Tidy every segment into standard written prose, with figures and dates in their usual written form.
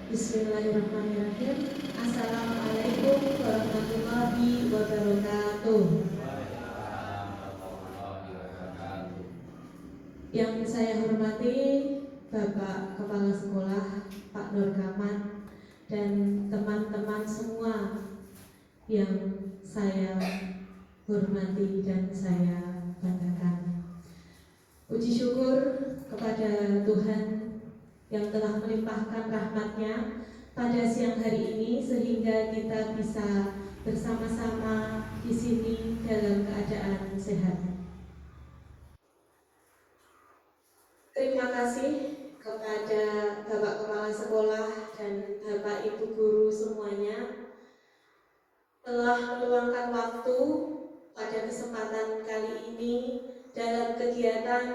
Bismillahirrahmanirrahim. Assalamualaikum warahmatullahi wabarakatuh. Yang saya hormati Bapak Kepala Sekolah Pak Nur Kaman dan teman-teman semua yang saya hormati dan saya banggakan. Puji syukur kepada Tuhan yang telah melimpahkan rahmat-Nya pada siang hari ini sehingga kita bisa bersama-sama di sini dalam keadaan sehat. Terima kasih kepada Bapak Kepala Sekolah dan Bapak Ibu Guru semuanya telah meluangkan waktu pada kesempatan kali ini dalam kegiatan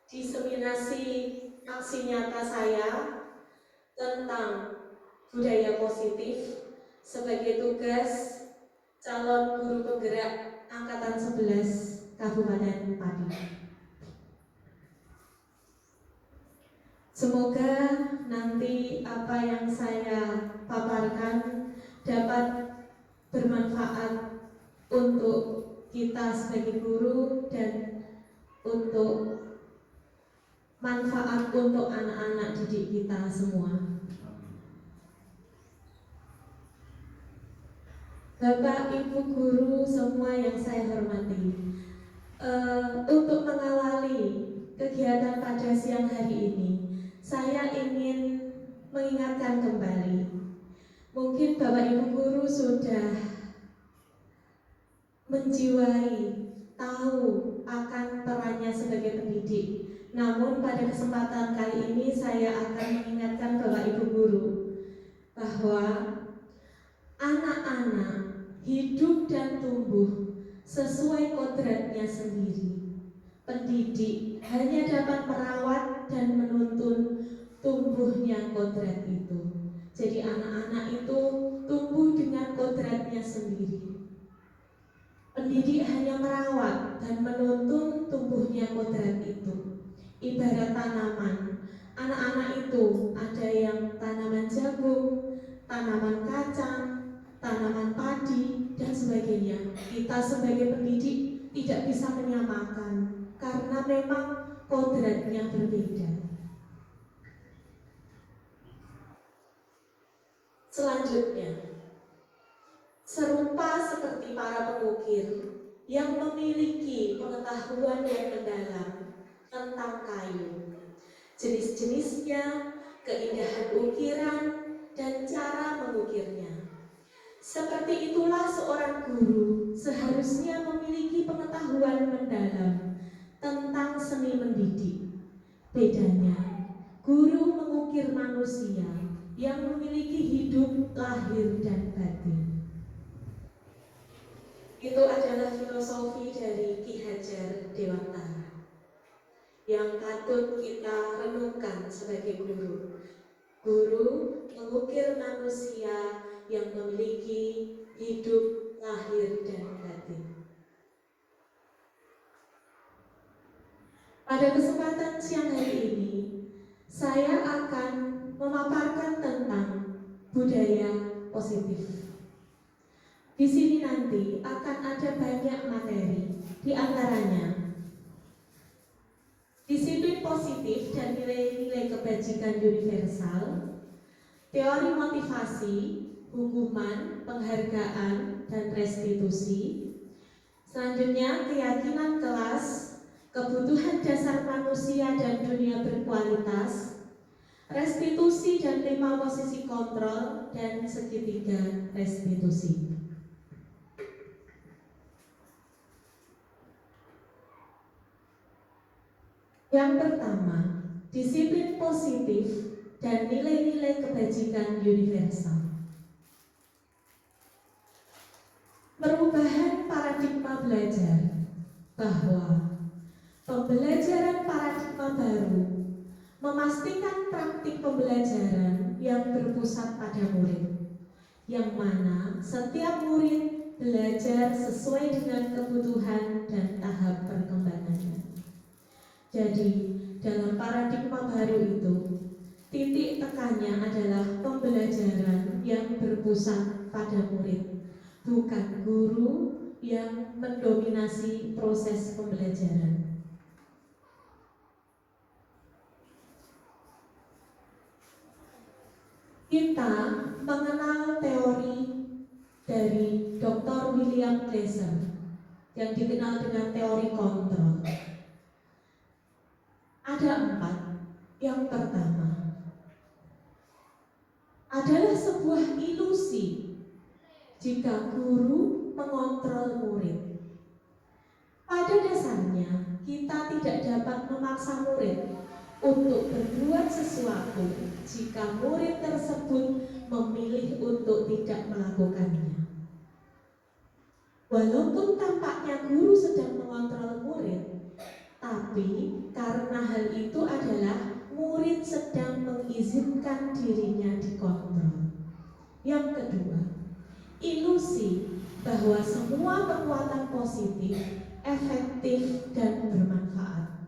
diseminasi aksi nyata saya tentang budaya positif sebagai tugas calon guru penggerak angkatan 11 Kabupaten Pati. Semoga nanti apa yang saya paparkan dapat bermanfaat untuk kita sebagai guru dan untuk manfaat untuk anak-anak didik kita semua. Bapak, Ibu guru semua yang saya hormati, untuk mengawali kegiatan pada siang hari ini, saya ingin mengingatkan kembali. Mungkin Bapak Ibu guru sudah menjiwai, tahu akan perannya sebagai pendidik. Namun pada kesempatan kali ini saya akan mengingatkan Bapak Ibu guru bahwa anak-anak hidup dan tumbuh sesuai kodratnya sendiri. Pendidik hanya dapat merawat dan menuntun tumbuhnya kodrat itu. Jadi anak-anak itu tumbuh dengan kodratnya sendiri. Pendidik hanya merawat dan menuntun tumbuhnya kodrat itu. Ibarat tanaman, anak-anak itu ada yang tanaman jagung, tanaman kacang, tanaman padi, dan sebagainya. Kita sebagai pendidik tidak bisa menyamakan karena memang kodratnya berbeda. Selanjutnya, serupa seperti para pengukir yang memiliki pengetahuan yang mendalam tentang kayu, jenis-jenisnya, keindahan ukiran, dan cara mengukirnya. Seperti itulah seorang guru seharusnya memiliki pengetahuan mendalam tentang seni mendidik. Bedanya, guru mengukir manusia yang memiliki hidup lahir dan batin. Itu adalah filosofi dari Ki Hajar Dewantara yang patut kita renungkan sebagai guru. Guru mengukir manusia yang memiliki hidup lahir dan batin. Pada kesempatan siang hari ini, saya akan memaparkan tentang budaya positif. Di sini nanti akan ada banyak materi, di antaranya disiplin positif dan nilai-nilai kebajikan universal, teori motivasi, hukuman, penghargaan, dan restitusi. Selanjutnya, keyakinan kelas, kebutuhan dasar manusia dan dunia berkualitas, restitusi dan 5 posisi kontrol, dan segitiga restitusi. Yang pertama, disiplin positif dan nilai-nilai kebajikan universal. Perubahan paradigma belajar, bahwa pembelajaran paradigma baru memastikan praktik pembelajaran yang berpusat pada murid, yang mana setiap murid belajar sesuai dengan kebutuhan dan tahap perkembangannya. Jadi, dalam paradigma baru itu, Titik tekannya adalah pembelajaran yang berpusat pada murid, bukan guru yang mendominasi proses pembelajaran. Kita mengenal teori dari Dr. William Glasser yang dikenal dengan teori kontrol. Ada 4. Yang pertama adalah sebuah ilusi jika guru mengontrol murid. Pada dasarnya, kita tidak dapat memaksa murid untuk berbuat sesuatu jika murid tersebut memilih untuk tidak melakukannya. Walaupun tampaknya guru sedang mengontrol murid, tapi karena hal itu adalah murid sedang mengizinkan dirinya dikontrol. Yang kedua, ilusi bahwa semua perbuatan positif, efektif, dan bermanfaat.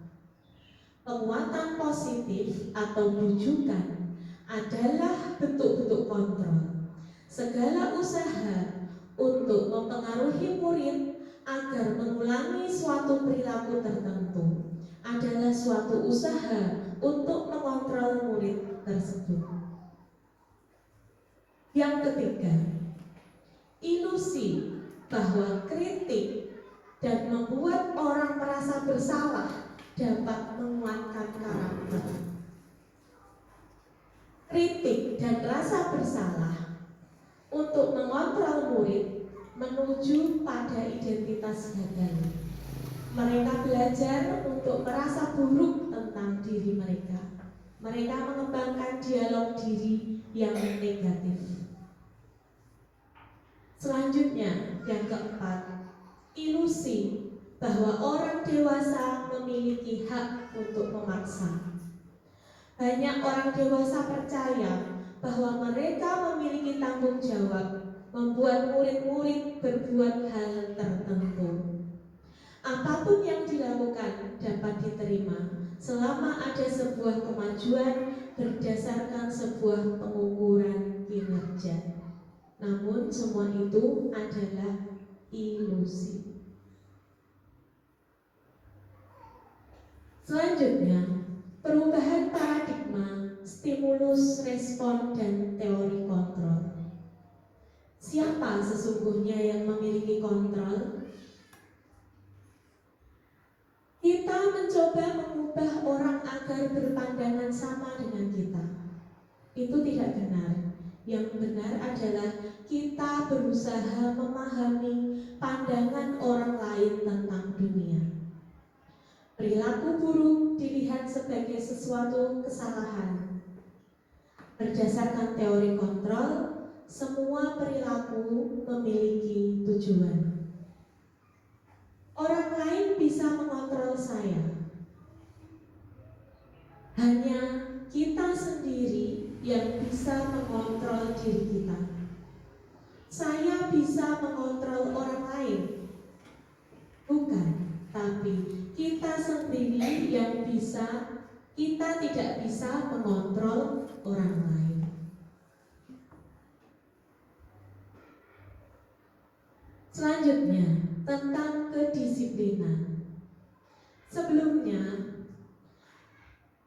Penguatan positif atau bujukan adalah bentuk-bentuk kontrol. Segala usaha untuk mempengaruhi murid agar mengulangi suatu perilaku tertentu adalah suatu usaha untuk mengontrol murid tersebut. Yang ketiga, ilusi bahwa kritik dan membuat orang merasa bersalah dapat menguatkan karakter. Kritik dan rasa bersalah untuk mengontrol murid menuju pada identitas gagal. Mereka belajar untuk merasa buruk tentang diri mereka. Mereka mengembangkan dialog diri yang negatif. Selanjutnya, yang keempat, ilusi bahwa orang dewasa memiliki hak untuk memaksa. Banyak orang dewasa percaya bahwa mereka memiliki tanggung jawab membuat murid-murid berbuat hal tertentu. Apapun yang dilakukan dapat diterima selama ada sebuah kemajuan berdasarkan sebuah pengukuran kinerja. Namun semua itu adalah ilusi. Selanjutnya, perubahan paradigma, stimulus, respon, dan teori kontrol. Siapa sesungguhnya yang memiliki kontrol? Kita mencoba mengubah orang agar berpandangan sama dengan kita. Itu tidak benar. Yang benar adalah kita berusaha memahami pandangan orang lain tentang dunia. Perilaku buruk dilihat sebagai sesuatu kesalahan. Berdasarkan teori kontrol, semua perilaku memiliki tujuan. Orang lain bisa mengontrol saya. Hanya kita sendiri yang bisa mengontrol diri kita. Saya bisa mengontrol orang lain. Bukan, tapi kita sendiri yang bisa, kita tidak bisa mengontrol orang lain. Selanjutnya, tentang kedisiplinan. Sebelumnya,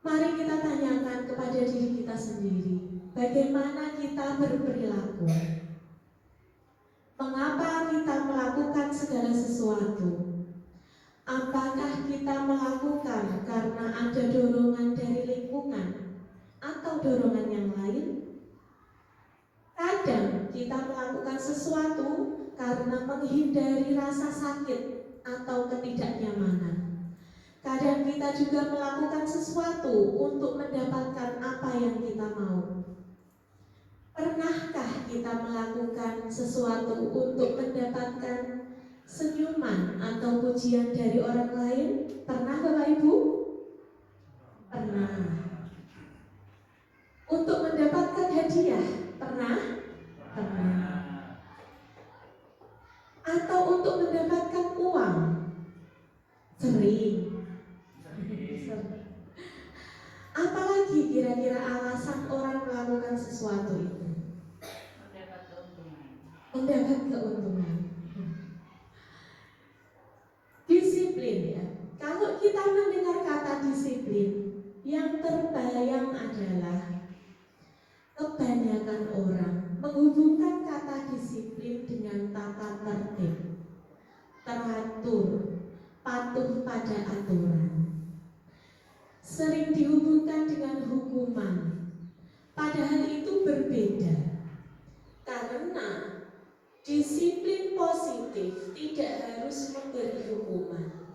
mari kita tanyakan kepada diri kita sendiri, bagaimana kita berperilaku? Mengapa kita melakukan segala sesuatu? Apakah kita melakukan karena ada dorongan dari lingkungan atau dorongan yang lain? Kadang kita melakukan sesuatu karena menghindari rasa sakit atau ketidaknyamanan. Kadang kita juga melakukan sesuatu untuk mendapatkan apa yang kita mau. Pernahkah kita melakukan sesuatu untuk mendapatkan senyuman atau pujian dari orang lain? Pernah, Bapak Ibu? Pernah. Untuk mendapatkan hadiah? Pernah? Pernah. Atau untuk mendapatkan uang? Sering. Apalagi lagi kira-kira alasan orang melakukan sesuatu itu? Mendapat keuntungan. Disiplin ya. Kalau kita mendengar kata disiplin, yang terbayang adalah kebanyakan orang menghubungkan kata disiplin dengan tata tertib, teratur, patuh pada aturan. Sering dihubungkan dengan hukuman, padahal itu berbeda. Karena disiplin positif tidak harus memberi hukuman.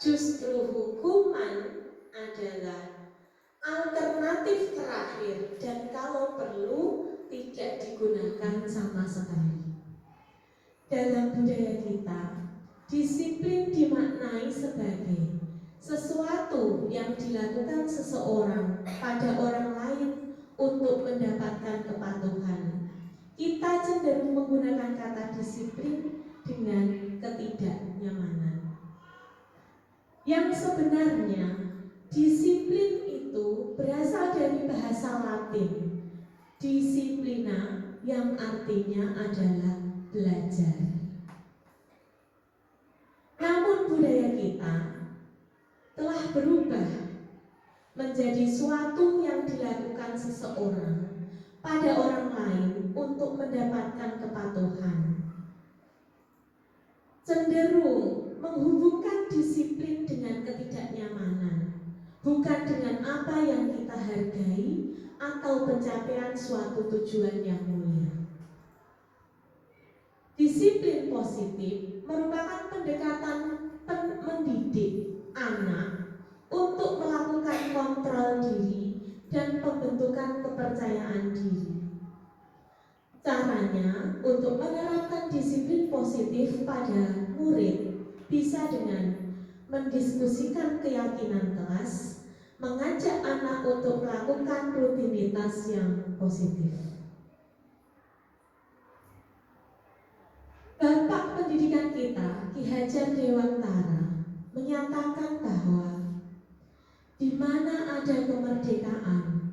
Justru hukuman adalah alternatif terakhir dan kalau perlu tidak digunakan sama sekali. Dalam budaya kita, disiplin dimaknai sebagai sesuatu yang dilakukan seseorang pada orang lain untuk mendapatkan kepatuhan. Kita cenderung menggunakan kata disiplin dengan ketidaknyamanan. Yang sebenarnya disiplin itu berasal dari bahasa Latin disiplina, yang artinya adalah belajar. Namun budaya kita telah berubah menjadi suatu yang dilakukan seseorang pada orang lain untuk mendapatkan kepatuhan. Cenderung menghubungkan disiplin dengan ketidaknyamanan, bukan dengan apa yang kita hargai atau pencapaian suatu tujuan yang mulia. Disiplin positif merupakan pendekatan mendidik anak untuk melakukan kontrol diri dan pembentukan kepercayaan diri. Caranya untuk menerapkan disiplin positif pada murid bisa dengan mendiskusikan keyakinan kelas, mengajak anak untuk melakukan rutinitas yang positif. Bapak pendidikan kita, Ki Hajar Dewantara, menyatakan bahwa di mana ada kemerdekaan,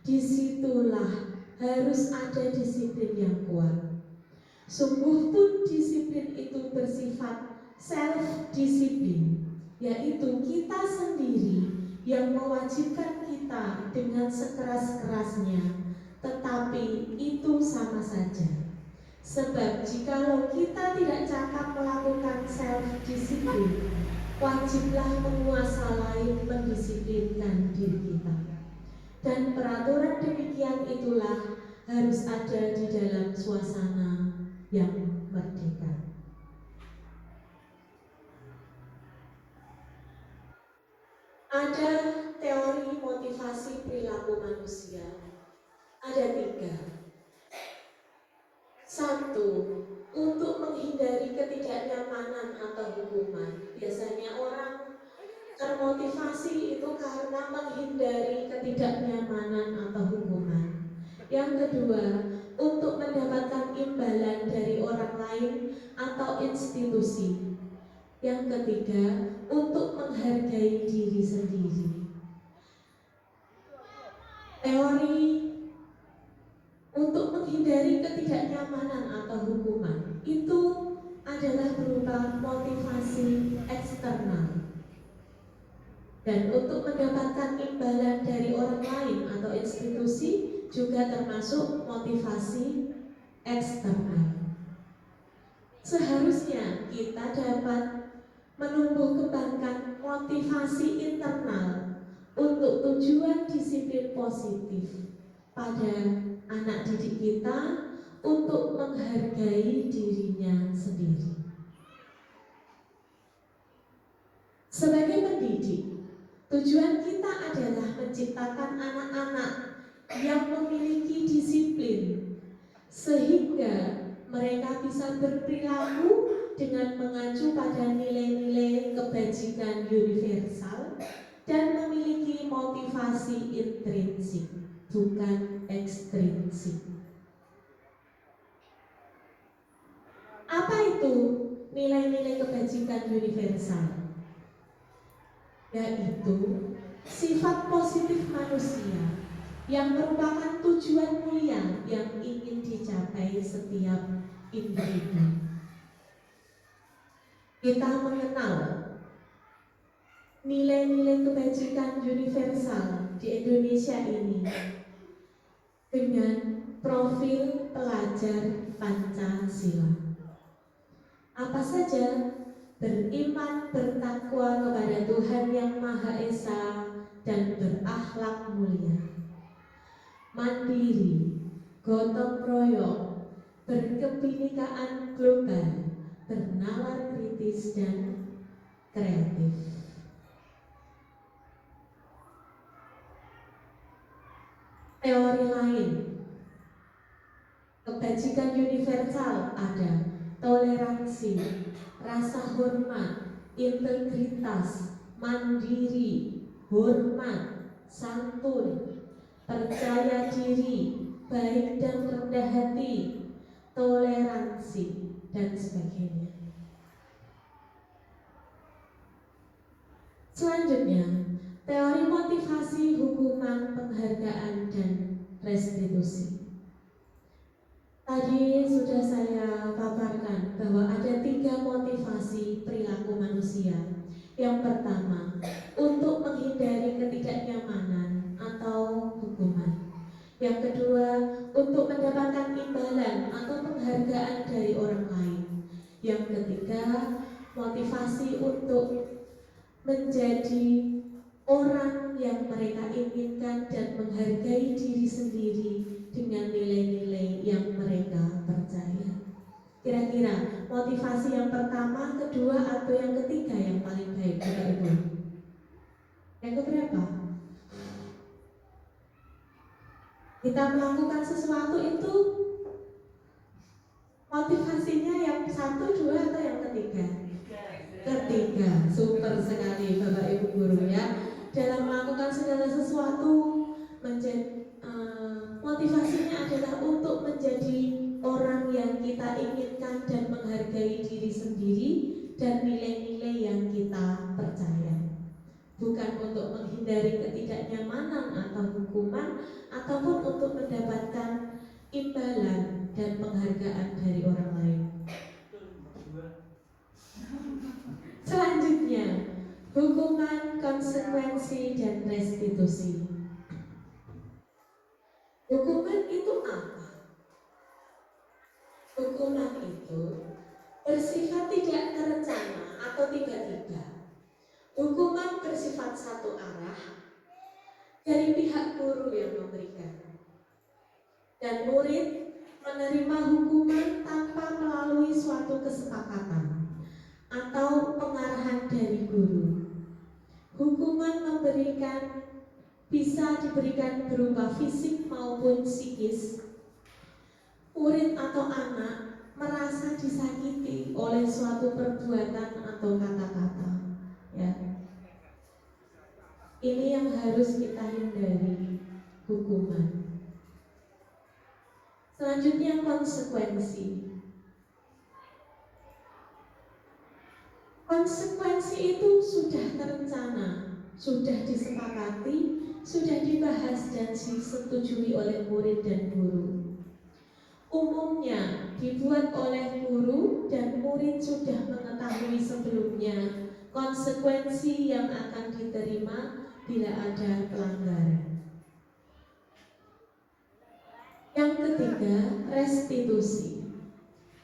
disitulah harus ada disiplin yang kuat. Sungguh pun disiplin itu bersifat self-disiplin, yaitu kita sendiri yang mewajibkan kita dengan sekeras-kerasnya, tetapi itu sama saja. Sebab jikalau kita tidak cakap melakukan self-disiplin, wajiblah penguasa lain mendisiplinkan diri kita. Dan peraturan demikian itulah harus ada di dalam suasana yang merdeka. Ada teori motivasi perilaku manusia. Ada 3. 1. Untuk menghindari ketidaknyamanan atau hukuman. Biasanya orang termotivasi itu karena menghindari ketidaknyamanan atau hukuman. Yang kedua, untuk mendapatkan imbalan dari orang lain atau institusi. Yang ketiga, untuk menghargai diri sendiri. Teori untuk menghindari ketidaknyamanan atau hukuman itu adalah berupa motivasi eksternal. Dan untuk mendapatkan imbalan dari orang lain atau institusi juga termasuk motivasi eksternal. Seharusnya kita dapat menumbuh kembangkan motivasi internal untuk tujuan disiplin positif pada anak didik kita untuk menghargai dirinya sendiri. Sebagai pendidik, tujuan kita adalah menciptakan anak-anak yang memiliki disiplin sehingga mereka bisa berperilaku dengan mengacu pada nilai-nilai kebajikan universal dan memiliki motivasi intrinsik, bukan ekstrinsik. Apa itu nilai-nilai kebajikan universal? Yaitu sifat positif manusia yang merupakan tujuan mulia yang ingin dicapai setiap individu. Kita mengenal nilai-nilai kebajikan universal di Indonesia ini dengan profil pelajar Pancasila. Apa saja? Beriman, bertakwa kepada Tuhan Yang Maha Esa dan berakhlak mulia, mandiri, gotong royong, berkebinekaan global, bernalar kritis dan kreatif. Teori lain kebajikan universal ada toleransi, rasa hormat, integritas, mandiri, hormat, santun, percaya diri, baik dan rendah hati, toleransi, dan sebagainya. Selanjutnya, teori motivasi, hukuman, penghargaan, dan restitusi. Tadi sudah saya paparkan bahwa ada 3 motivasi perilaku manusia. Yang pertama, untuk menghindari ketidaknyamanan atau hukuman. Yang kedua, untuk mendapatkan imbalan atau penghargaan dari orang lain. Yang ketiga, motivasi untuk menjadi orang yang mereka inginkan dan menghargai diri sendiri dengan nilai-nilai yang mereka percaya. Kira-kira motivasi yang pertama, kedua, atau yang ketiga yang paling baik, Bapak Ibu? Yang keberapa? Kita melakukan sesuatu itu motivasinya yang satu, dua, atau yang ketiga? Ketiga. Super sekali Bapak Ibu guru ya. Dalam melakukan segala sesuatu motivasinya adalah untuk menjadi orang yang kita inginkan dan menghargai diri sendiri dan nilai-nilai yang kita percaya. Bukan untuk menghindari ketidaknyamanan atau hukuman, ataupun untuk mendapatkan imbalan dan penghargaan dari orang lain. Selanjutnya, hukuman, konsekuensi, dan restitusi. Hukuman itu apa? Hukuman itu bersifat tidak terencana atau tiba-tiba. Hukuman bersifat satu arah dari pihak guru yang memberikan, dan murid menerima hukuman tanpa melalui suatu kesepakatan atau pengarahan dari guru. Hukuman bisa diberikan berupa fisik maupun psikis. Murid atau anak merasa disakiti oleh suatu perbuatan atau kata-kata. Ya. Ini yang harus kita hindari, hukuman. Selanjutnya, konsekuensi. Konsekuensi itu sudah terencana, sudah disepakati, sudah dibahas dan disetujui oleh murid dan guru. Umumnya dibuat oleh guru dan murid sudah mengetahui sebelumnya konsekuensi yang akan diterima bila ada pelanggaran. Yang ketiga, restitusi.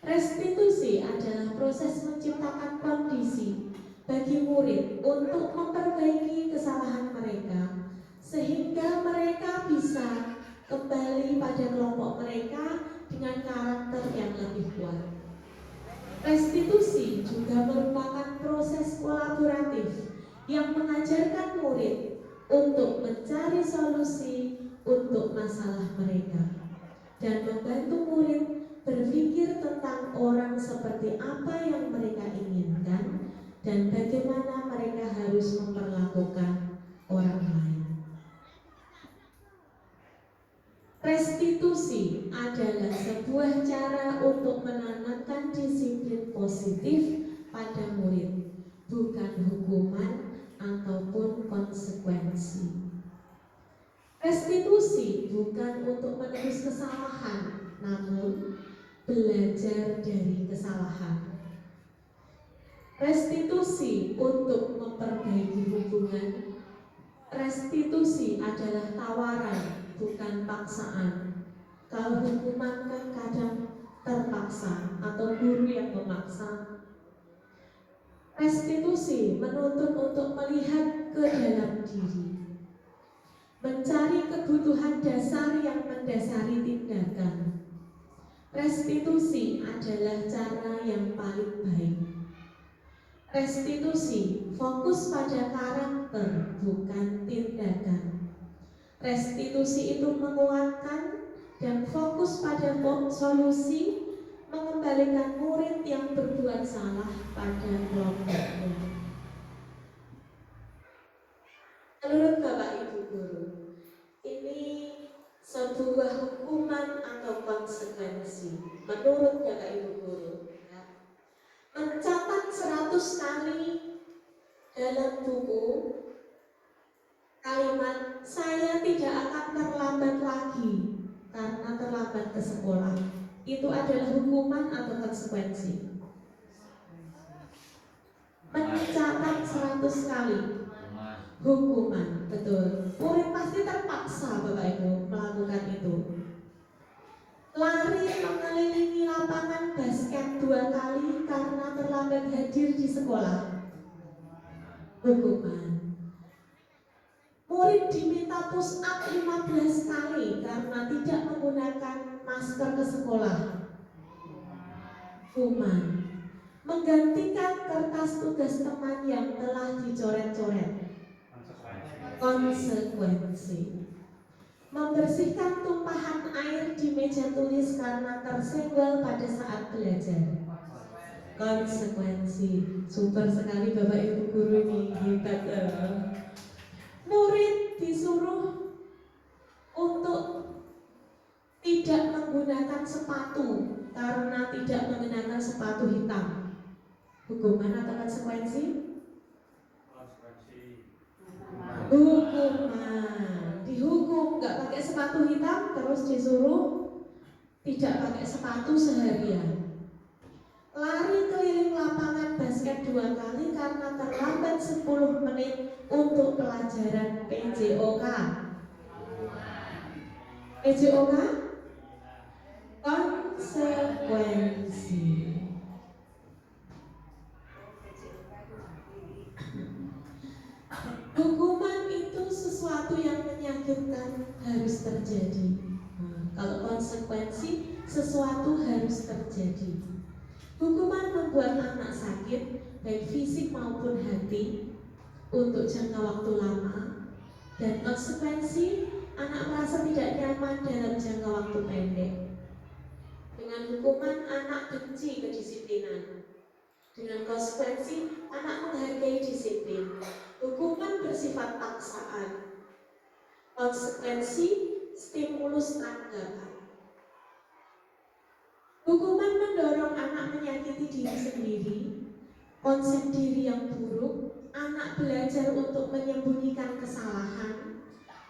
Restitusi adalah proses menciptakan kondisi bagi murid untuk memperbaiki kesalahan mereka, sehingga mereka bisa kembali pada kelompok mereka dengan karakter yang lebih kuat. Restitusi juga merupakan proses kolaboratif yang mengajarkan murid untuk mencari solusi untuk masalah mereka dan membantu murid berpikir tentang orang seperti apa yang mereka inginkan dan bagaimana mereka harus memperlakukan orang lain. Restitusi adalah sebuah cara untuk menanamkan disiplin positif pada murid, bukan hukuman ataupun konsekuensi. Restitusi bukan untuk menebus kesalahan, namun belajar dari kesalahan. Restitusi untuk memperbaiki hubungan. Restitusi adalah tawaran, bukan paksaan. Kalau hukuman kan kadang terpaksa atau guru yang memaksa. Restitusi menuntut untuk melihat ke dalam diri, mencari kebutuhan dasar yang mendasari tindakan. Restitusi adalah cara yang paling baik. Restitusi fokus pada karakter, bukan tindakan. Restitusi itu menguatkan dan fokus pada solusi, mengembalikan murid yang berbuat salah pada kelompoknya. Menurut Bapak Ibu Guru, ini sebuah hukuman atau konsekuensi. Menurut Bapak Ibu Guru, mencatat 100 kali dalam buku kalimat "saya tidak akan terlambat lagi karena terlambat ke sekolah", itu adalah hukuman atau konsekuensi? Mencatat 100 kali hukuman, betul. Murid pasti terpaksa Bapak Ibu melakukan itu. Lari mengelilingi lapangan basket 2 kali karena terlambat hadir di sekolah, hukuman. Murid diminta push up 15 kali karena tidak menggunakan masker ke sekolah, hukuman. Menggantikan kertas tugas teman yang telah dicoret-coret, konsekuensi. Membersihkan tumpahan air di meja tulis karena tersenggol pada saat belajar, konsekuensi. Super sekali Bapak Ibu Guru ini, hebat. Murid disuruh untuk tidak menggunakan sepatu karena tidak mengenakan sepatu hitam, hukuman atau konsekuensi? Hukuman. Dihukum nggak pakai sepatu hitam, terus disuruh tidak pakai sepatu seharian. Lari keliling lapangan basket 2 kali karena terlambat 10 menit untuk pelajaran PJOK. PJOK? Konsekuensi. Hukuman itu sesuatu yang menyakitkan, harus terjadi. Kalau konsekuensi, sesuatu harus terjadi. Hukuman membuat anak sakit, baik fisik maupun hati, untuk jangka waktu lama. Dan konsekuensi, anak merasa tidak nyaman dalam jangka waktu pendek. Dengan hukuman, anak benci kedisiplinan. Dengan konsekuensi, anak menghargai disiplin. Hukuman bersifat paksaan. Konsekuensi, stimulus tanggapan. Hukuman mendorong anak menyakiti diri sendiri, konsep diri yang buruk. Anak belajar untuk menyembunyikan kesalahan,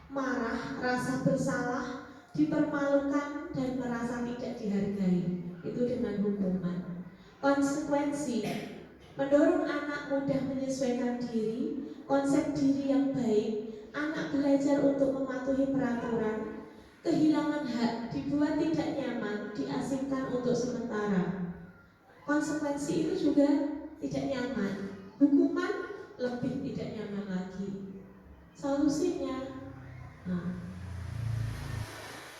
marah, rasa bersalah, dipermalukan, dan merasa tidak dihargai. Itu dengan hukuman. Konsekuensi mendorong anak mudah menyesuaikan diri, konsep diri yang baik. Anak belajar untuk mematuhi peraturan, kehilangan hak, dibuat tidak nyaman, diasingkan untuk sementara. Konsekuensi itu juga tidak nyaman. Hukuman lebih tidak nyaman lagi. Solusinya,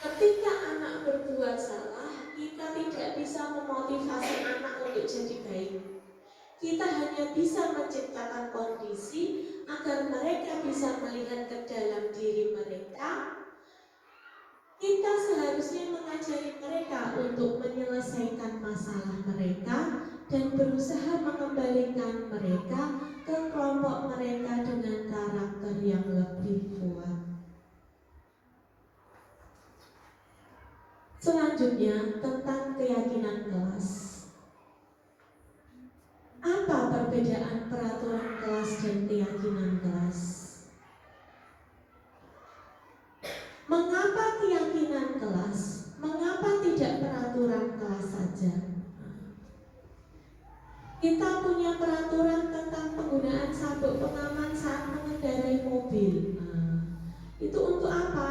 ketika anak berbuat salah, kita tidak bisa memotivasi anak untuk jadi baik. Kita hanya bisa menciptakan kondisi agar mereka bisa melihat ke dalam diri mereka. Kita seharusnya mengajari mereka untuk menyelesaikan masalah mereka dan berusaha mengembalikan mereka ke kelompok mereka dengan karakter yang lebih kuat. Selanjutnya tentang keyakinan kelas. Apa perbedaan peraturan kelas dan keyakinan kelas. Mengapa keyakinan kelas? Mengapa tidak peraturan kelas saja? Kita punya peraturan tentang penggunaan sabuk pengaman saat mengendarai mobil. Itu untuk apa?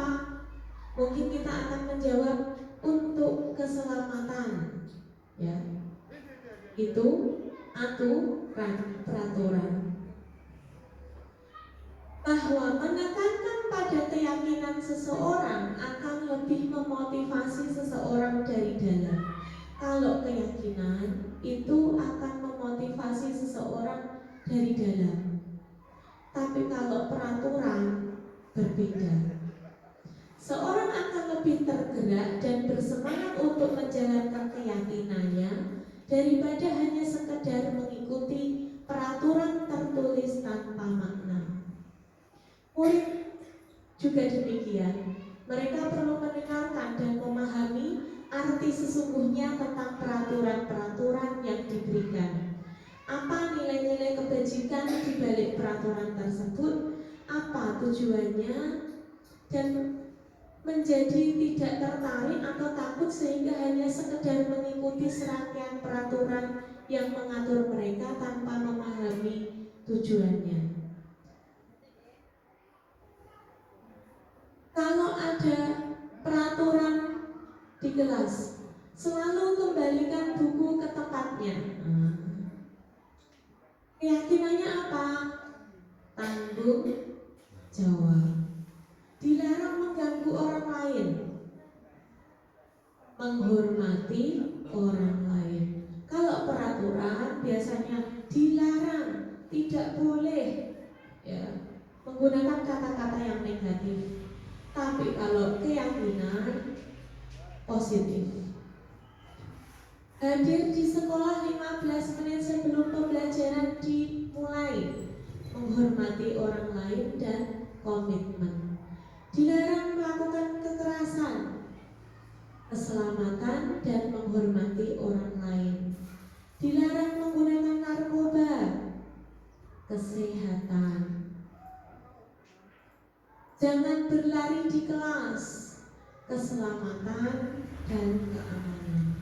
Mungkin kita akan menjawab untuk keselamatan. Ya, itu aturan peraturan. Bahwa menekankan pada keyakinan seseorang akan lebih memotivasi seseorang dari dalam. Kalau keyakinan itu akan memotivasi seseorang dari dalam. Tapi kalau peraturan berbeda. Seorang akan lebih tergerak dan bersemangat untuk menjalankan keyakinannya daripada hanya sekedar mengikuti peraturan tertulis tanpa makna. Murid juga demikian. Mereka perlu mendengarkan dan memahami arti sesungguhnya tentang peraturan-peraturan yang diberikan. Apa nilai-nilai kebajikan di balik peraturan tersebut? Apa tujuannya? Dan menjadi tidak tertarik atau takut sehingga hanya sekedar mengikuti serangkaian peraturan yang mengatur mereka tanpa memahami tujuannya. Kalau ada peraturan di kelas, selalu kembalikan buku ke tempatnya. Keyakinannya apa? Tanggung jawab. Dilarang mengganggu orang lain, menghormati orang lain. Kalau peraturan biasanya dilarang, tidak boleh ya, menggunakan kata-kata yang negatif. Tapi kalau keyakinan positif. Hadir di sekolah 15 menit sebelum pembelajaran dimulai, menghormati orang lain dan komitmen. Dilarang melakukan kekerasan, keselamatan dan menghormati orang lain. Dilarang menggunakan narkoba, kesehatan. Jangan berlari di kelas, keselamatan dan keamanan.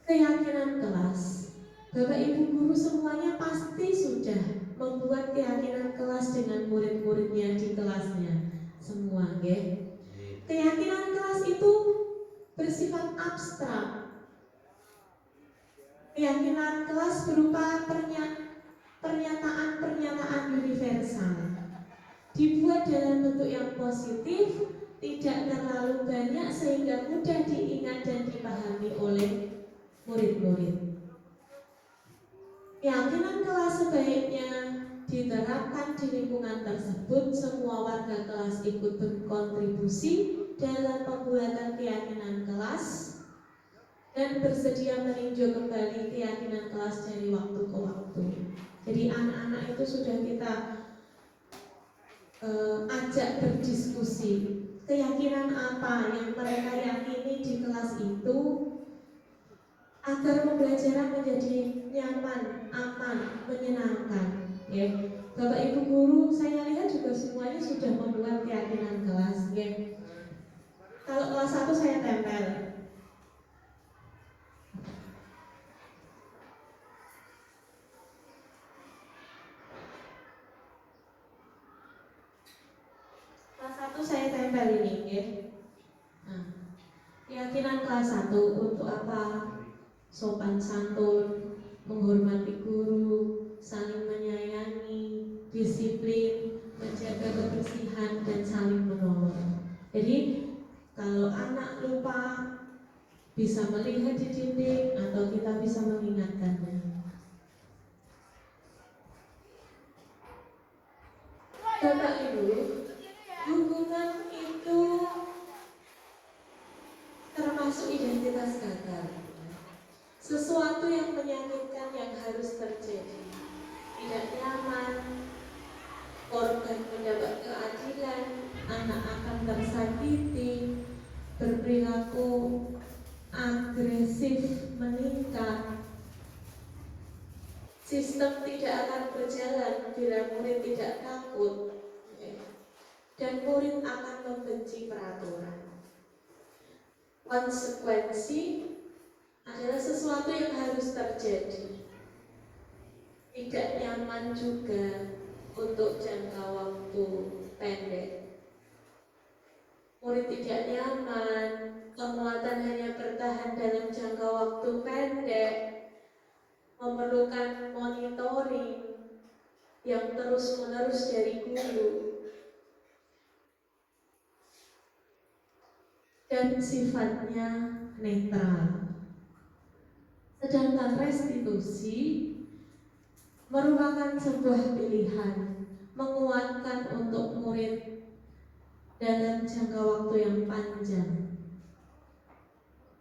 Keyakinan kelas. Bapak Ibu guru semuanya pasti sudah membuat keyakinan kelas dengan murid-muridnya di kelasnya. Semua, ya. Keyakinan kelas itu bersifat abstrak. Keyakinan kelas berupa pernyataan-pernyataan universal. Dibuat dalam bentuk yang positif, tidak terlalu banyak sehingga mudah diingat dan dipahami oleh murid-murid. Keyakinan kelas sebaiknya diterapkan di lingkungan tersebut. Semua warga kelas ikut berkontribusi dalam pembuatan keyakinan kelas dan bersedia meninjau kembali keyakinan kelas dari waktu ke waktu. Jadi anak-anak itu sudah kita ajak berdiskusi keyakinan apa yang mereka yakini di kelas itu agar pembelajaran menjadi nyaman, aman, menyenangkan. Ya. Bapak Ibu guru saya lihat juga semuanya sudah membuat keyakinan kelas. Ya. Kalau kelas 1 saya tempel. Saya tempel ini, ya. Nah, keyakinan kelas 1 untuk apa? Sopan santun, menghormati guru, saling menyayangi, disiplin, menjaga kebersihan dan saling menolong. Jadi kalau anak lupa bisa melihat di dinding atau kita bisa mengingatkannya. Bapak Ibu, hubungan itu termasuk identitas gagal. Sesuatu yang menyakitkan yang harus terjadi. Tidak nyaman, korban mendapat keadilan, anak akan tersakiti, berperilaku agresif bila murid tidak takut, dan murid akan membenci peraturan. Konsekuensi adalah sesuatu yang harus terjadi. Tidak nyaman juga untuk jangka waktu pendek. Murid tidak nyaman, penguatan hanya bertahan dalam jangka waktu pendek, memerlukan monitoring yang terus-menerus dari guru, dan sifatnya netral. Sedangkan restitusi merupakan sebuah pilihan, menguatkan untuk murid dalam jangka waktu yang panjang.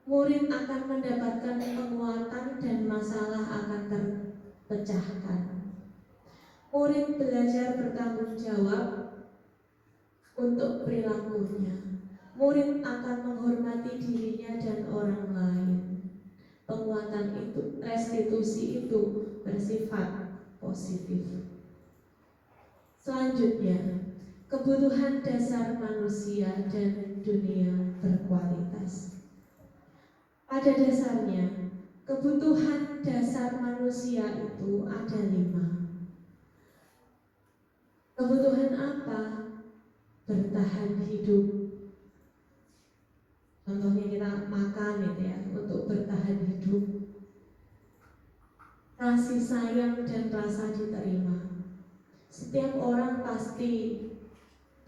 Murid akan mendapatkan penguatan dan masalah akan terpecahkan. Murid belajar bertanggung jawab untuk perilakunya. Murid akan menghormati dirinya dan orang lain. Penguatan itu, restitusi itu bersifat positif. Selanjutnya, kebutuhan dasar manusia dan dunia berkualitas. Pada dasarnya, kebutuhan dasar manusia itu ada 5. Kebutuhan apa? Bertahan hidup. Contohnya kita makan gitu ya, untuk bertahan hidup. Kasih sayang dan rasa diterima. Setiap orang pasti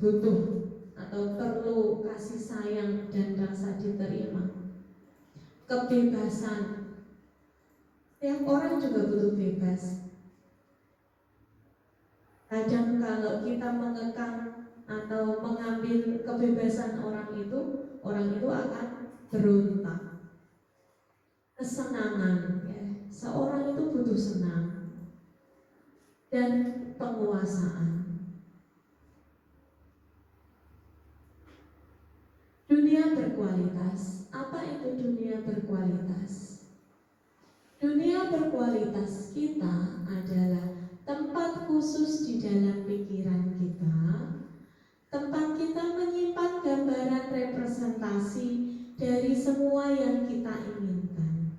butuh atau perlu kasih sayang dan rasa diterima. Kebebasan. Setiap orang juga butuh bebas. Kadang kalau kita mengekang atau mengambil kebebasan orang itu akan berontak. Kesenangan, ya. Seorang itu butuh senang dan penguasaan. Dunia berkualitas. Apa itu dunia berkualitas? Dunia berkualitas kita adalah tempat khusus di dalam pikiran kita, tempat kita menyimpan gambaran representasi dari semua yang kita inginkan.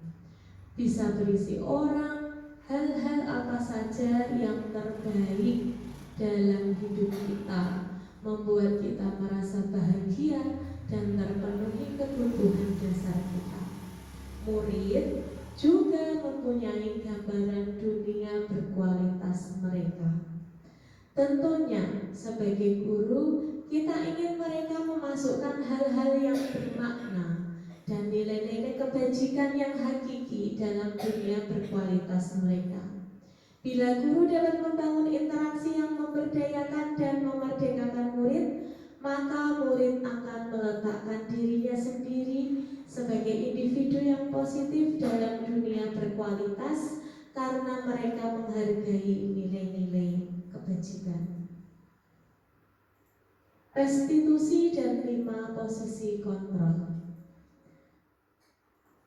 Bisa berisi orang, hal-hal apa saja yang terbaik dalam hidup kita, membuat kita merasa bahagia dan terpenuhi kebutuhan dasar kita. Murid juga mempunyai gambaran dunia berkualitas mereka. Tentunya sebagai guru kita ingin mereka memasukkan hal-hal yang bermakna dan nilai-nilai kebajikan yang hakiki dalam dunia berkualitas mereka. Bila guru dapat membangun interaksi yang memberdayakan dan memerdekakan murid, maka murid akan meletakkan dirinya sendiri sebagai individu yang positif dalam dunia berkualitas karena mereka menghargai nilai-nilai kebajikan. Restitusi dan 5 posisi kontrol.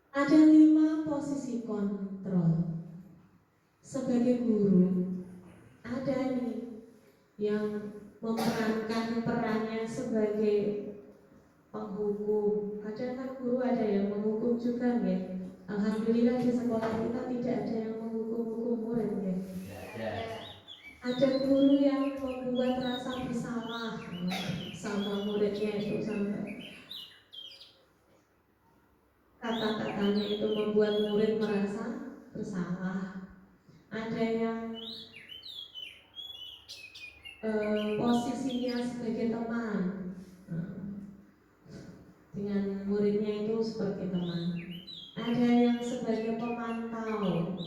Ada 5 posisi kontrol. Sebagai guru, ada nih yang memerankan perannya sebagai penghukum. Kadang kan guru ada yang menghukum juga ya. Alhamdulillah di sekolah kita tidak ada yang menghukum murid ya. Ada guru yang membuat rasa bersalah sama muridnya itu, sampai kata-katanya itu membuat murid merasa bersalah. Ada yang posisinya sebagai teman, dengan muridnya itu seperti teman. Ada yang sebagai pemantau.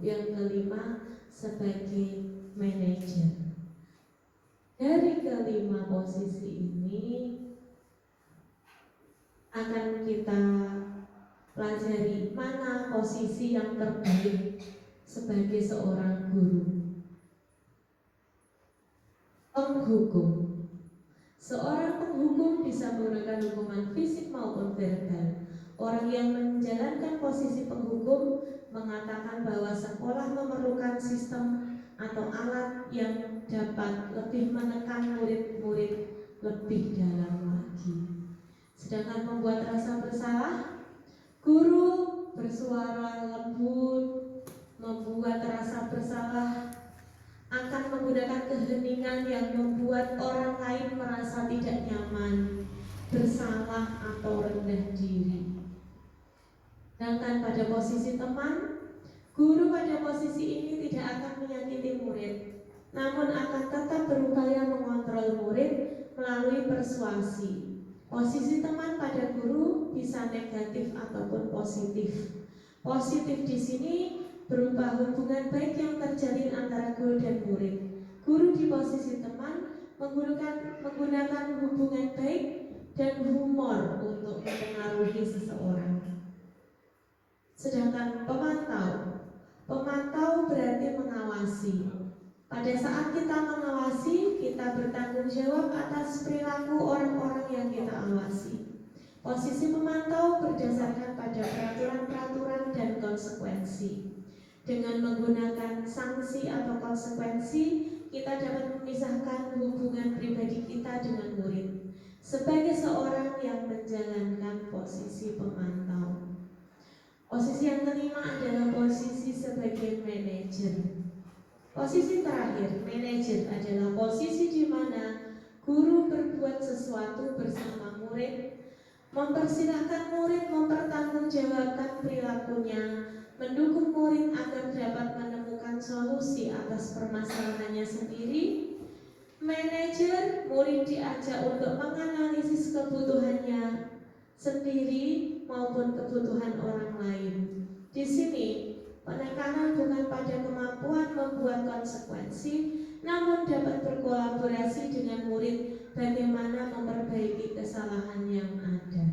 Yang kelima sebagai manajer. Dari kelima posisi ini akan kita pelajari mana posisi yang terbaik sebagai seorang guru. Penghukum. Seorang penghukum bisa menggunakan hukuman fisik maupun verbal. Orang yang menjalankan posisi penghukum mengatakan bahwa sekolah memerlukan sistem atau alat yang dapat lebih menekan murid-murid lebih dalam lagi. Sedangkan membuat rasa bersalah, guru bersuara lembut, membuat rasa bersalah akan menggunakan keheningan yang membuat orang lain merasa tidak nyaman, bersalah atau rendah diri. Sedangkan pada posisi teman, guru pada posisi ini tidak akan menyakiti murid, namun akan tetap berupaya mengontrol murid melalui persuasi. Posisi teman pada guru bisa negatif ataupun positif. Positif di sini berupa hubungan baik yang terjalin antara guru dan murid. Guru di posisi teman menggunakan hubungan baik dan humor untuk mempengaruhi seseorang. Sedangkan pemantau berarti mengawasi. Pada saat kita mengawasi, kita bertanggung jawab atas perilaku orang-orang yang kita awasi. Posisi pemantau berdasarkan pada peraturan-peraturan dan konsekuensi. Dengan menggunakan sanksi atau konsekuensi, kita dapat memisahkan hubungan pribadi kita dengan murid. Sebagai seorang yang menjalankan posisi pemantau. Posisi yang kelima adalah posisi sebagai manajer. Posisi terakhir, manajer, adalah posisi di mana guru berbuat sesuatu bersama murid, mempersilahkan murid mempertanggungjawabkan perilakunya, mendukung murid agar dapat menemukan solusi atas permasalahannya sendiri. Manajer, murid diajak untuk menganalisis kebutuhannya sendiri maupun kebutuhan orang lain. Di sini penekanan bukan pada kemampuan membuat konsekuensi, namun dapat berkolaborasi dengan murid bagaimana memperbaiki kesalahan yang ada.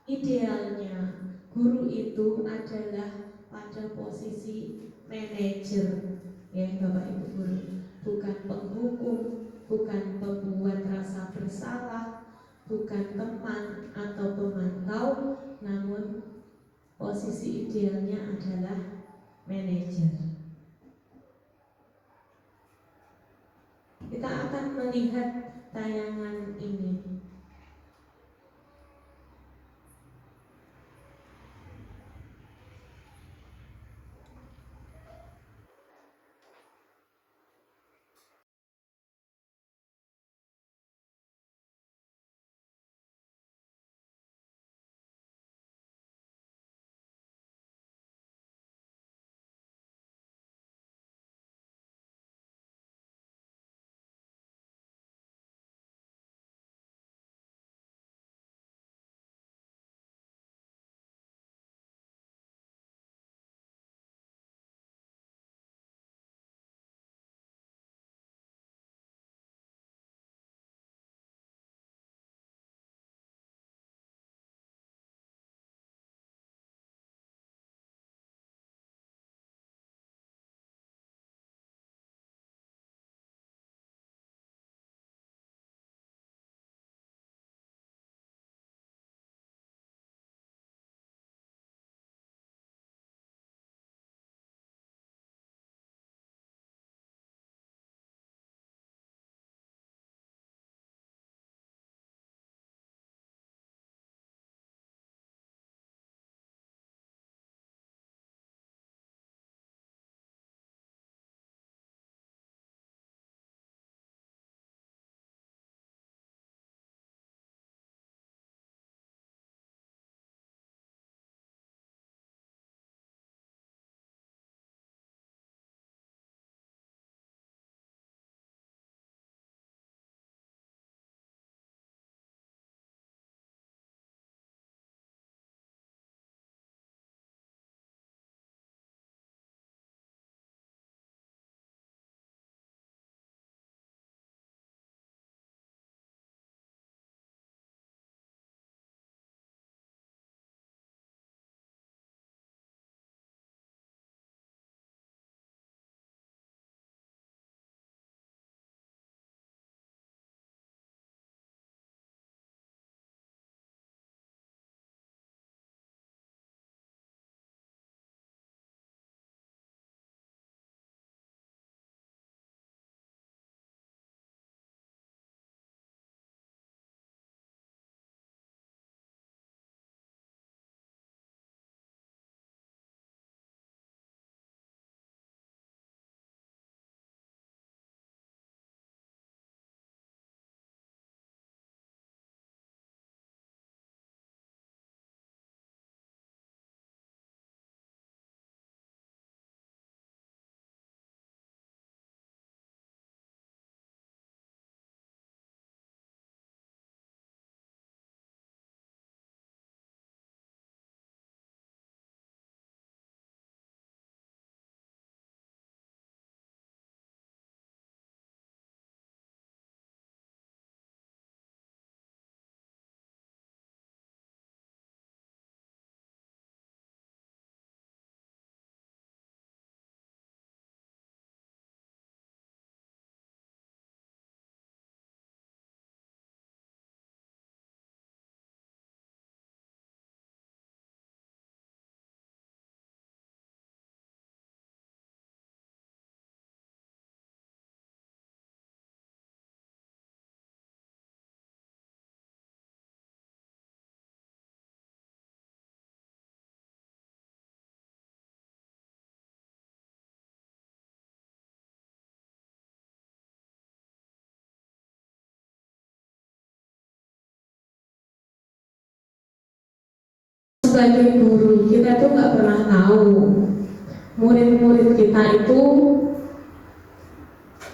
Idealnya, guru itu adalah pada posisi manajer, ya Bapak Ibu guru, bukan penghukum, bukan pembuat rasa bersalah, bukan teman atau pemantau, namun posisi idealnya adalah manajer. Kita akan melihat tayangan ini. sebagai guru kita tuh nggak pernah tahu murid-murid kita itu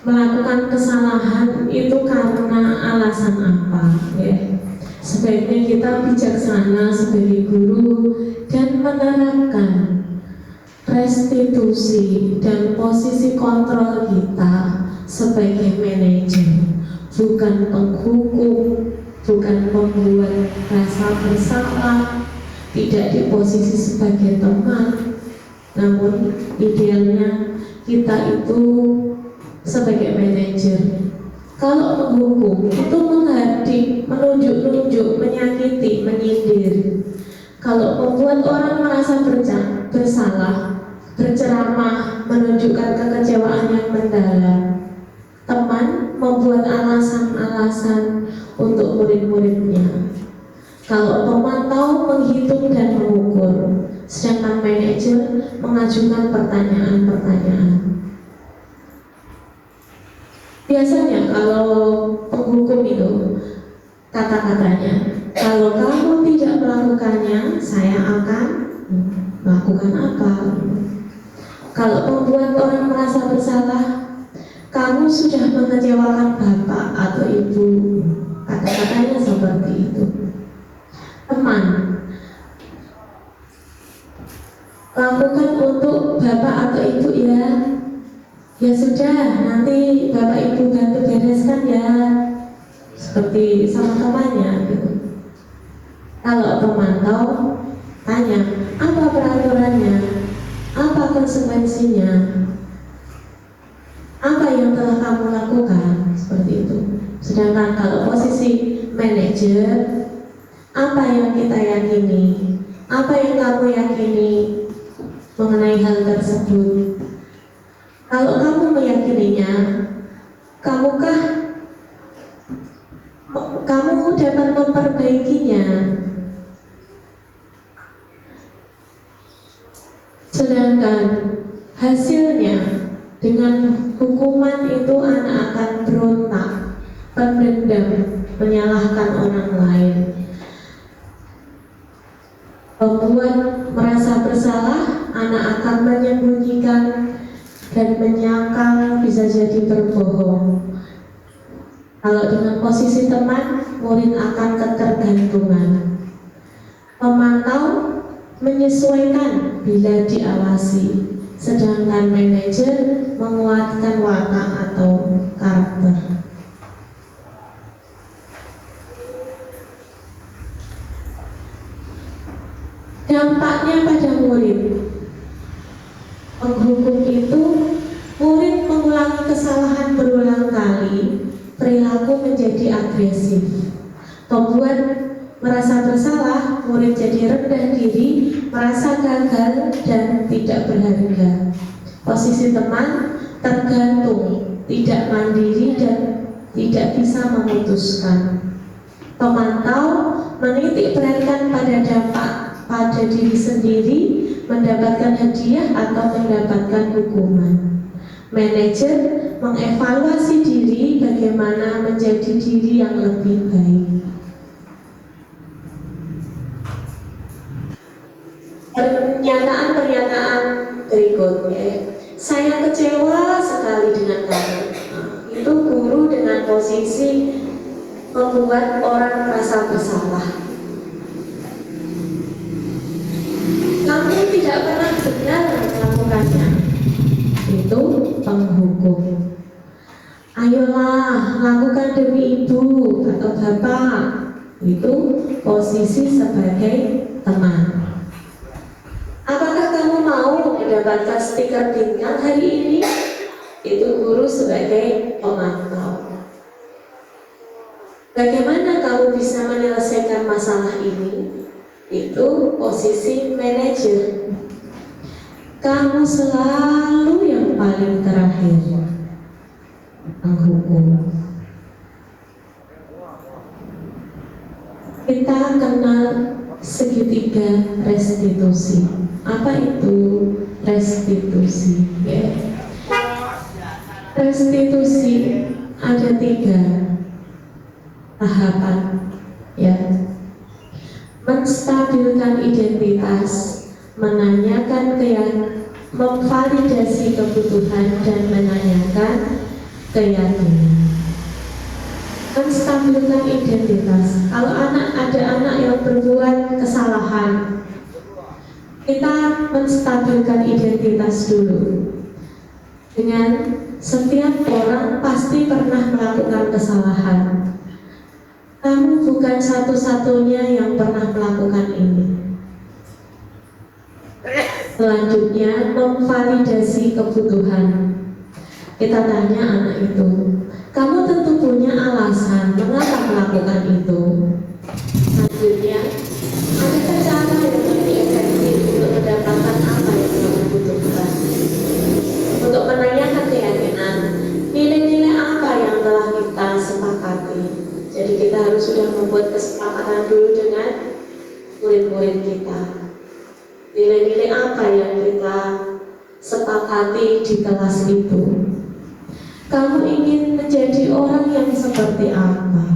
melakukan kesalahan itu karena alasan apa, ya. Sebaiknya kita bijaksana sebagai guru dan menerapkan restitusi dan posisi kontrol kita sebagai manajer, bukan penghukum, bukan membuat rasa bersalah, tidak di posisi sebagai teman. Namun idealnya kita itu sebagai manajer, kalau menghukum itu menghadik, menunjuk-nunjuk, menyakiti, menyindir. Kalau membuat orang merasa bersalah, berceramah, menunjukkan kekecewaan yang mendalam. Teman membuat alasan-alasan untuk murid-muridnya. Kalau pemantau menghitung dan mengukur, sedangkan manajer mengajukan pertanyaan-pertanyaan. Biasanya kalau penghukum itu kata-katanya, kalau kamu tidak melakukannya, saya akan melakukan apa? Kalau membuat orang merasa bersalah, kamu sudah mengecewakan bapak atau ibu, kata-katanya seperti itu. Teman, lakukan untuk bapak atau ibu ya. Ya sudah, nanti bapak ibu bantu bereskan ya. Seperti sama temannya gitu. Kalau pemantau tanya, apa peraturannya? Apa konsekuensinya? Apa yang telah kamu lakukan? Seperti itu. Sedangkan kalau posisi manajer, apa yang kita yakini? Apa yang kamu yakini mengenai hal tersebut? Kalau kamu meyakininya, kamu dapat memperbaikinya. Sedangkan hasilnya dengan hukuman itu anak akan berontak, pendendam, menyalahkan orang lain, membuat merasa bersalah, anak akan menyembunyikan dan menyangkal, bisa jadi berbohong. Kalau dengan posisi teman, murid akan ketergantungan. Pemantau menyesuaikan bila diawasi, sedangkan manajer menguatkan watak atau karakter. Dampaknya pada murid, penghukum itu murid mengulangi kesalahan berulang kali, perilaku menjadi agresif. Pembuat merasa bersalah, murid jadi rendah diri, merasa gagal dan tidak berharga. Posisi teman tergantung, tidak mandiri dan tidak bisa memutuskan. Pemantau menitik beratkan pada dampak pada diri sendiri, mendapatkan hadiah atau mendapatkan hukuman. Manajer mengevaluasi diri, bagaimana menjadi diri yang lebih baik. Pernyataan-pernyataan berikutnya, saya kecewa sekali dengan kamu. Itu guru dengan posisi membuat orang merasa bersalah. Kamu tidak pernah benar melakukannya. Itu penghukum. Ayolah, lakukan demi ibu atau bapak. Itu posisi sebagai teman. Apakah kamu mau mendapatkan stiker bintang hari ini? Itu guru sebagai pemantau. Bagaimana kamu bisa menyelesaikan masalah ini? Itu posisi manajer. Kamu selalu yang paling terakhir, penghukum. Kita kenal segitiga restitusi. Apa itu restitusi? Ya. Restitusi ada 3 tahapan. Ya. menstabilkan identitas, menanyakan memvalidasi kebutuhan dan menanyakan keyakinan. Menstabilkan identitas. Kalau ada anak yang berbuat kesalahan, kita menstabilkan identitas dulu. Dengan setiap orang pasti pernah melakukan kesalahan. Kamu bukan satu-satunya yang pernah melakukan ini. Selanjutnya, memvalidasi kebutuhan. Kita tanya anak itu, kamu tentu punya alasan mengapa melakukan itu. Selanjutnya, adakah cara yang lebih efektif untuk mendapatkan apa yang kamu butuhkan? Untuk menanyakan keyakinan, nilai-nilai apa yang telah kita sepakati. Jadi kita harus sudah membuat kesepakatan dulu dengan murid-murid kita. Nilai-nilai apa yang kita sepakati di kelas itu. Kamu ingin menjadi orang yang seperti apa?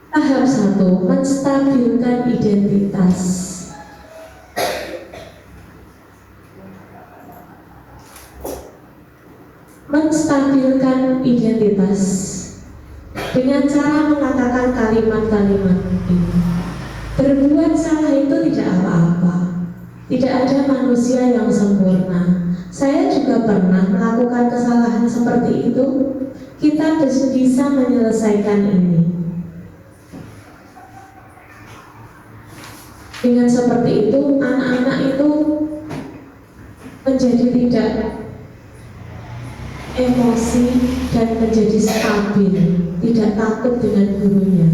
Tahap 1, menstabilkan identitas. Menstabilkan identitas dengan cara mengatakan kalimat-kalimat ini. Berbuat salah itu tidak apa-apa. Tidak ada manusia yang sempurna. Saya juga pernah melakukan kesalahan seperti itu. Kita bisa menyelesaikan ini. Dengan seperti itu, anak-anak itu menjadi tidak emosi dan menjadi stabil, tidak takut dengan gurunya.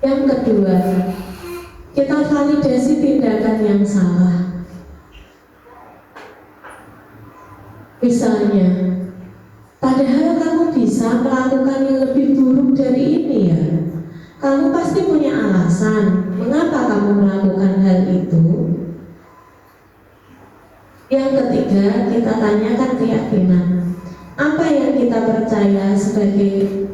Yang kedua, kita validasi tindakan yang salah. Misalnya, padahal kamu bisa melakukan yang lebih buruk dari ini ya. Kamu pasti punya alasan mengapa kamu melakukan hal itu. Yang ketiga, kita tanyakan keyakinan. Apa yang kita percaya sebagai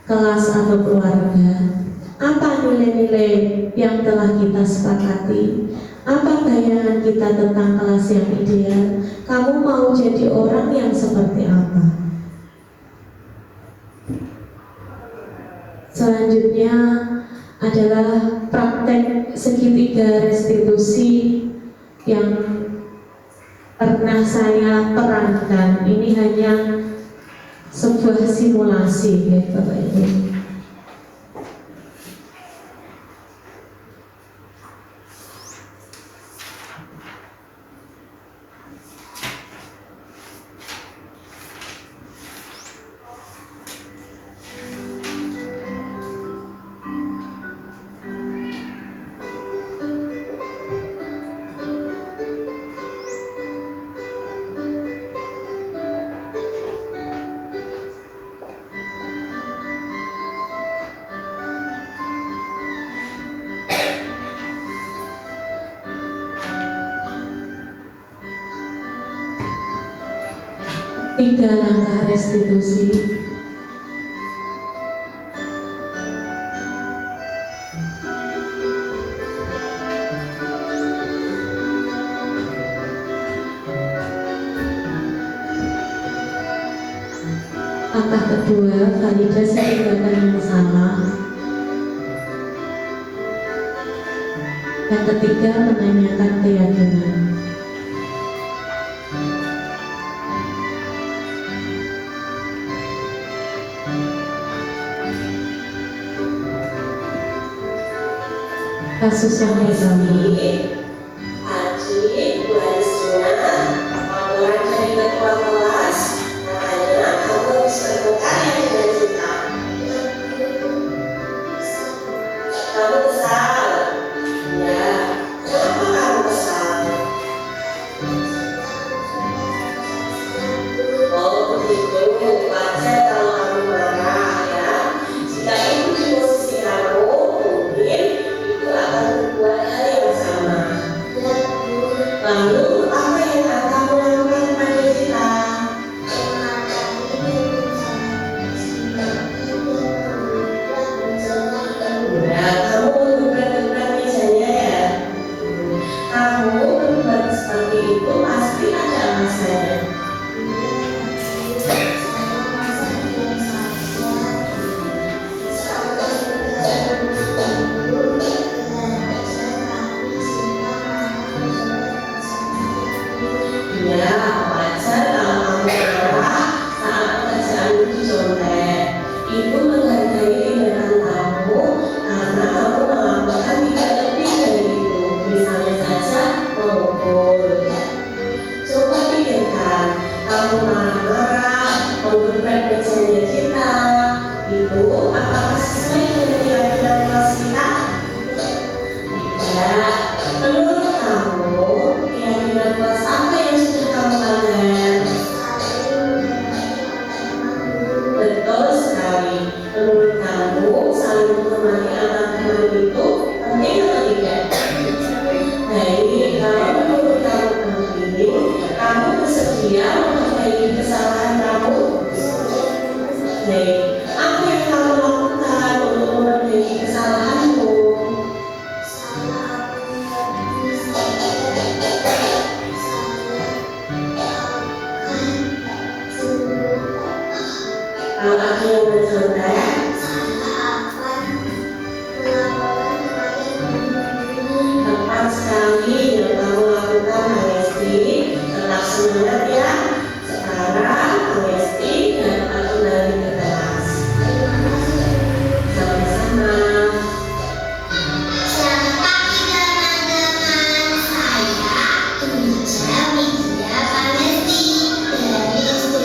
kelas atau keluarga? Apa nilai-nilai yang telah kita sepakati? Apa bayangan kita tentang kelas yang ideal? Kamu mau jadi orang yang seperti apa? Selanjutnya adalah praktek segitiga restitusi yang pernah saya perankan. Ini hanya sebuah simulasi ya Bapak Ibu. Tiga langkah restitusi. Langkah kedua, validasi tindakan yang salah. Yang ketiga, menanyakan keyakinan. Kasus yang pertama, Aji, Bu Harisuna, laporan dari ketua kelas, makanya kamu harus berbuka dengan kita. Kamu kesal? Ya, kenapa kamu kesal? Oh begitu, wajar kalau kamu marah ya. Jika ibu di posisi kamu, mungkin akan membuat hal yang sama. Lalu apa yang akan kamu lakukan pada kita? Ya, menurut kamu keyakinan kelas apa yang sudah kamu langgar? Betul sekali. Menurut kamu saling menghormati antar teman itu penting atau tidak? Baik, kalau menurut kamu penting, kamu bersedia memperbaiki kesalahan kamu? Baik, apa yang kamu lakukan untuk memperbaiki kesalahanmu? Kalau aku yang mencontek, tepat sekali yang kamu lakukan, Hesti. Tetap semangat ya. Sekarang Hesti dapat kembali ke kelas. Sama-sama. Selamat pagi teman-teman, saya Tunja Widya Pamesti dari SD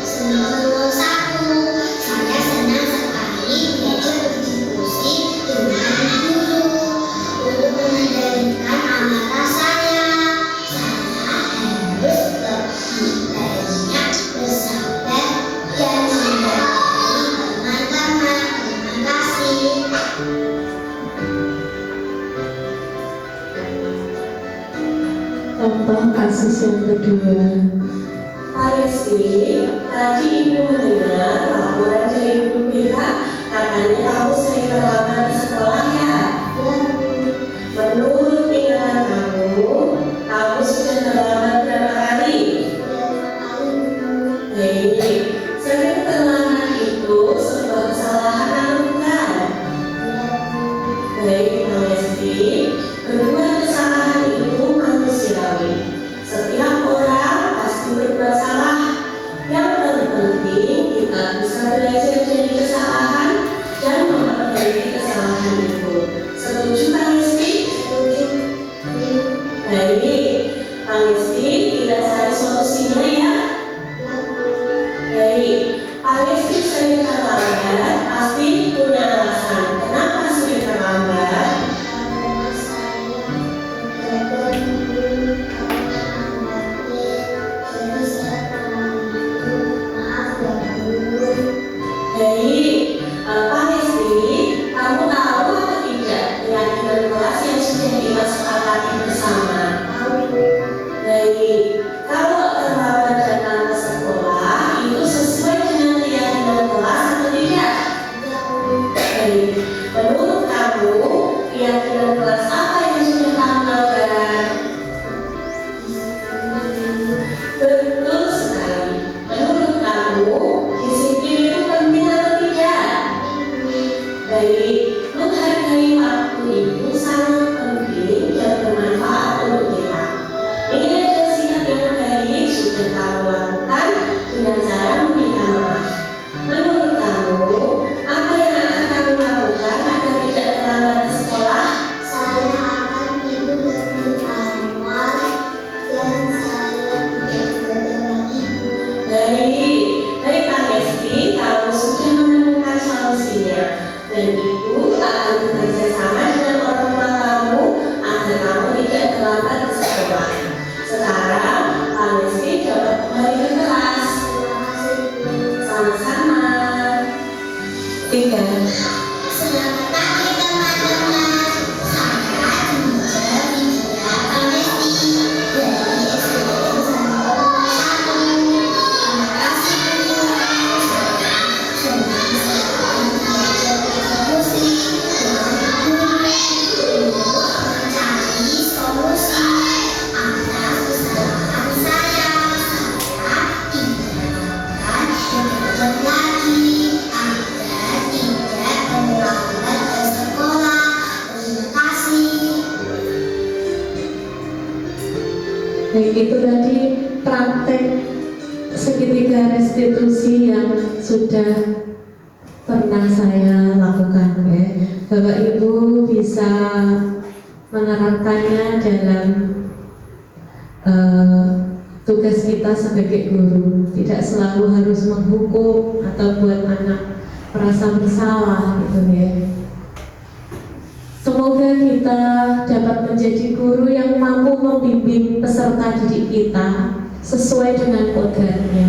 91. Saya senang sekali belajar berdiskusi dengan guru untuk mengendalikan amarah saya. Harus lebih banyak bersabar dan menghargai teman-teman. Terima kasih. Contoh kasus yang kedua. Hesti, tadi ibu mendengar laporan dari ibu pihak katanya kamu sering terlambat di sekolah ya. Menurut ingatan kamu sudah terlambat berapa kali? Baik, sering terlambat itu sebuah kesalahan atau bukan? Baik, Hesti, berbuat kesalahan itu manusiawi. Setiap orang pasti berbuat salah. Yang terpenting kita bisa belajar dari kesalahan dan memperbaiki kesalahan itu. Setuju, Pak Hesti? Baik, Pak Hesti tidak cari solusinya ya. Baik, Pak Hesti sering terlambat pasti punya alasan. Kenapa sering terlambat? Baik, Pak Hesti, kamu tahu atau tidak keyakinan kelas yang sudah disepakati bersama? Baik, kalau terlambat datang ke sekolah itu sesuai dengan keyakinan kelas atau tidak? Baik, menurut kamu keyakinan kelas apa yang sudah kamu lakukan? Betul sekali. Menurut kamu disiplin itu penting atau tidak? Baik, menghargai waktu itu sangat penting dan bermanfaat untuk kita. Ini adalah sikap yang baik sudah kamu lakukan dengan cara meminta maaf. Menurut kamu, apa yang akan kamu lakukan agar tidak terlambat ke sekolah? Saya akan tidur lebih awal dan saya tidak berdoa ibu. Baik Pak Hesti, kamu sudah menemukan solusinya dan ibu akan bekerja sama dengan orang tua kamu agar kamu tidak terlambat ke sekolah. Sekarang Pak Hesti dapat kembali ke kelas. Sama-sama. 3. Selamat pagi teman-teman, saya Tunja Widya Pamesti dari SD 91. Terima kasih guru. Senang sekali belajar berdiskusi dengan guru untuk mencari solusi atas kesalahan saya tidak melakukan dan lagi agar tidak terlambat ke sekolah. Terima kasih. Baik, itu tadi praktek segitiga restitusi yang sudah pernah saya lakukan ya. Bapak Ibu bisa menerapkannya dalam tugas kita sebagai guru. Tidak selalu harus menghukum atau buat anak merasa bersalah gitu ya. Semoga kita dapat menjadi guru yang mampu membimbing peserta didik kita sesuai dengan kodratnya,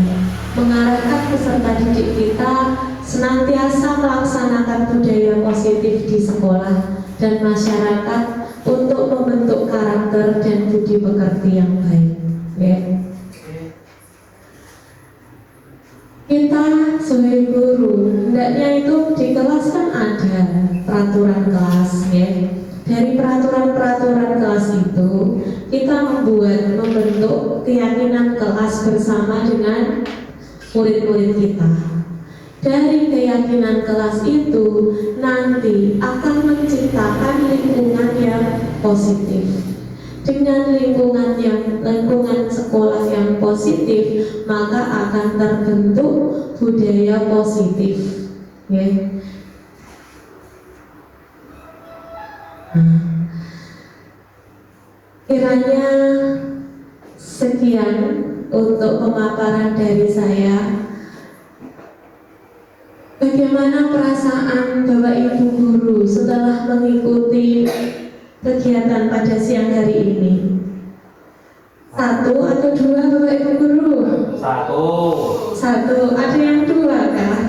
mengarahkan peserta didik kita senantiasa melaksanakan budaya positif di sekolah dan masyarakat untuk membentuk karakter dan budi pekerti yang baik. Ya. Kita sebagai guru, hendaknya itu di kelas kan ada peraturan kelas, ya. Dari peraturan-peraturan kelas itu kita membentuk keyakinan kelas bersama dengan murid-murid kita. Dari keyakinan kelas itu nanti akan menciptakan lingkungan yang positif. Dengan lingkungan sekolah yang positif, maka akan terbentuk budaya positif. Ya. Kiranya sekian untuk pemaparan dari saya. Bagaimana perasaan Bapak Ibu guru setelah mengikuti kegiatan pada siang hari ini? Satu atau dua Bapak Ibu guru? Satu. Satu. Ada yang dua kah?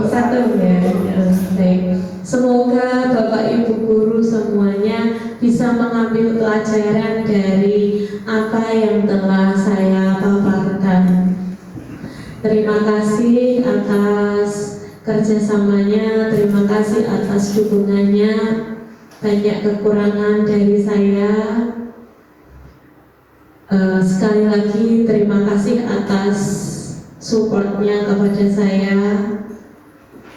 Satu ya. Baik. Semoga Bapak Ibu guru semuanya bisa mengambil pelajaran dari apa yang telah saya paparkan. Terima kasih atas kerjasamanya, terima kasih atas dukungannya. Banyak kekurangan dari saya. Sekali lagi terima kasih atas supportnya kepada saya.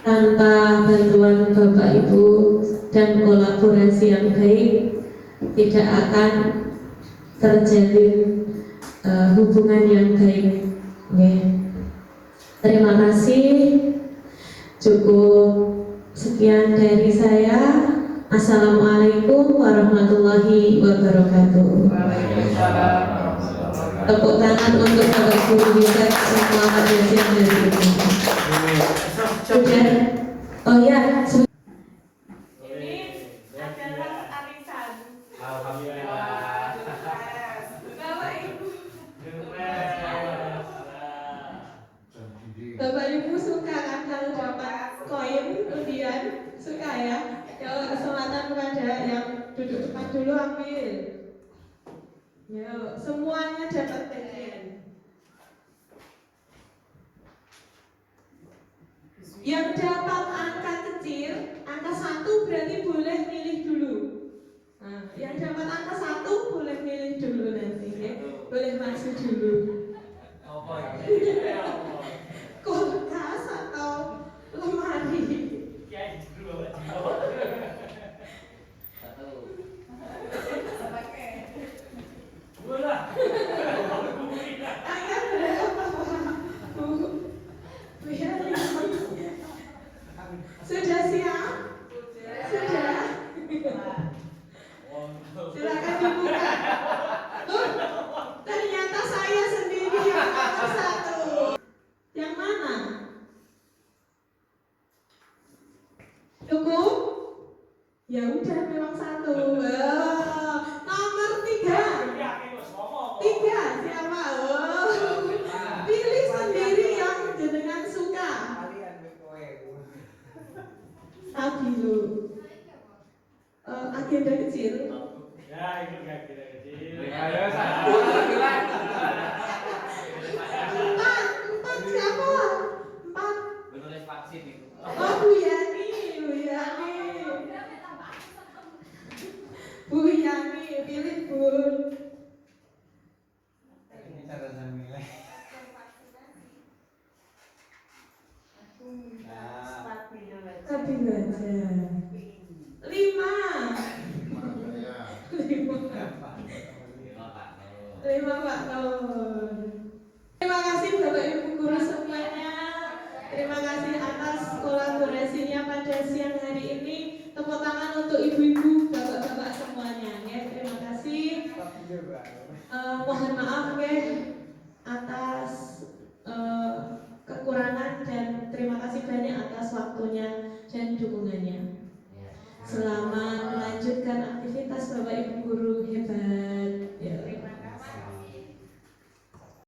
Tanpa bantuan Bapak Ibu dan kolaborasi yang baik, tidak akan terjalin hubungan yang baik. Terima kasih. Cukup sekian dari saya. Assalamualaikum warahmatullahi wabarakatuh. Tepuk tangan untuk Bapak Guru Hisab semua pada siang hari ini. Sudah. Oh ya. Ini adalah arisan. Alhamdulillah. Bapak Ibu. Bapak Ibu suka kan kalau dapat koin undian? Suka ya? Kalau kesempatan kepada yang duduk depan dulu ambil. Yo, semuanya dapat bagian. Yang dapat angka kecil, angka 1 berarti boleh milih dulu. Nah, yang dapat angka 1 boleh milih dulu nanti ya. Boleh masuk dulu. Kulkas atau lemari? Sudah siap? Sudah? Silakan dibuka. Ternyata saya sendiri yang nomor 1. Yang mana? Cukup? Ya udah memang 1. Nomor 3. 3 siapa? Pilih sendiri yang jenengan suka. Stabilo. Agenda kecil. Ya, itu agenda kecil. Empat siapa? 4. Menulis vaksin itu. Oh, Bu Yani. Bu Yani, pilih Bu. Ini catatan nilai. Tapi aja. 5. 5 Pak Nur. Terima kasih Bapak Ibu guru semuanya. Terima kasih atas kolaborasinya pada siang hari ini. Tepuk tangan untuk ibu-ibu, bapak-bapak semuanya. Ya, terima kasih. Mohon maaf ya atas kekurangan dan terima kasih banyak atas waktunya dan dukungannya. Selamat melanjutkan aktivitas Bapak Ibu guru hebat. Ya.